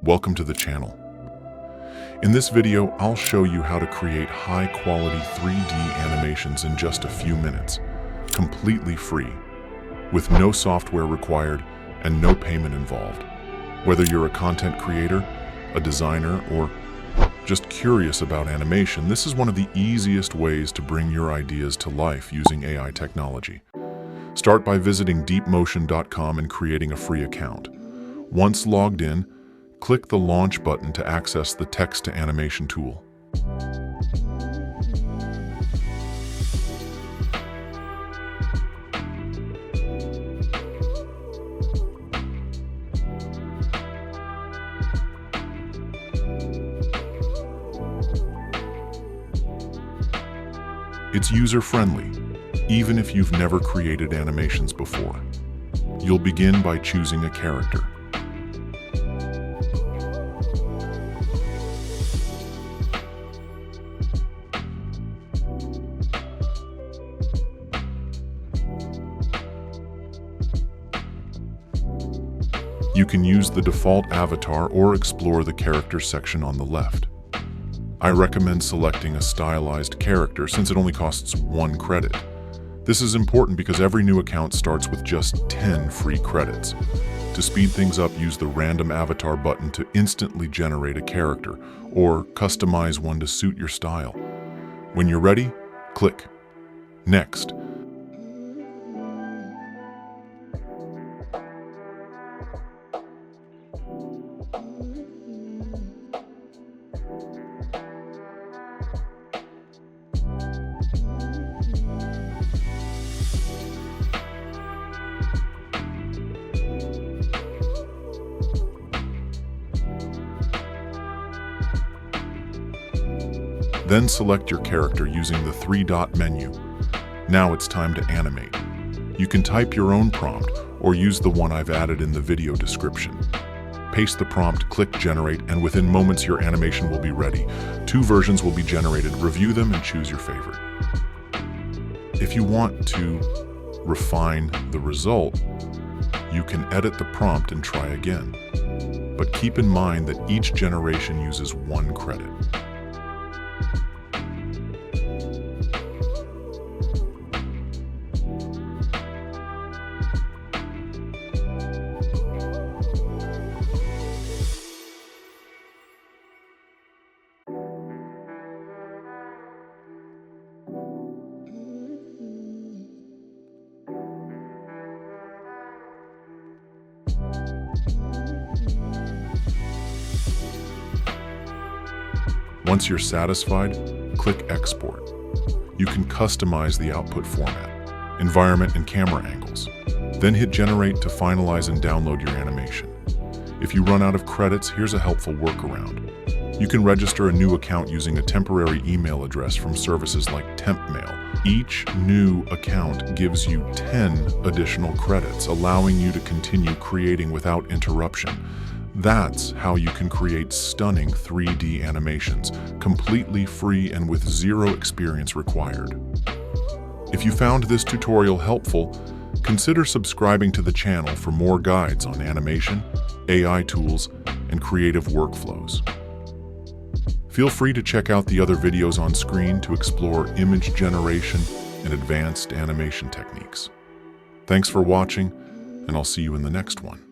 welcome to the channel. In this video, I'll show you how to create high-quality 3D animations in just a few minutes, completely free, with no software required and no payment involved. Whether you're a content creator, a designer, or just curious about animation, this is one of the easiest ways to bring your ideas to life using AI technology. Start by visiting DeepMotion.com and creating a free account. Once logged in, click the Launch button to access the text-to-animation tool. It's user-friendly, even if you've never created animations before. You'll begin by choosing a character. You can use the default avatar or explore the character section on the left. I recommend selecting a stylized character since it only costs 1 credit. This is important because every new account starts with just 10 free credits. To speed things up, use the random avatar button to instantly generate a character or customize one to suit your style. When you're ready, click Next. Then select your character using the 3-dot menu. Now it's time to animate. You can type your own prompt or use the one I've added in the video description. Paste the prompt, click Generate, and within moments your animation will be ready. 2 versions will be generated. Review them and choose your favorite. If you want to refine the result, you can edit the prompt and try again. But keep in mind that each generation uses 1 credit. Once you're satisfied, click Export. You can customize the output format, environment, and camera angles. Then hit Generate to finalize and download your animation. If you run out of credits, here's a helpful workaround. You can register a new account using a temporary email address from services like TempMail. Each new account gives you 10 additional credits, allowing you to continue creating without interruption. That's how you can create stunning 3D animations, completely free and with 0 experience required. If you found this tutorial helpful, consider subscribing to the channel for more guides on animation, AI tools, and creative workflows. Feel free to check out the other videos on screen to explore image generation and advanced animation techniques. Thanks for watching, and I'll see you in the next one.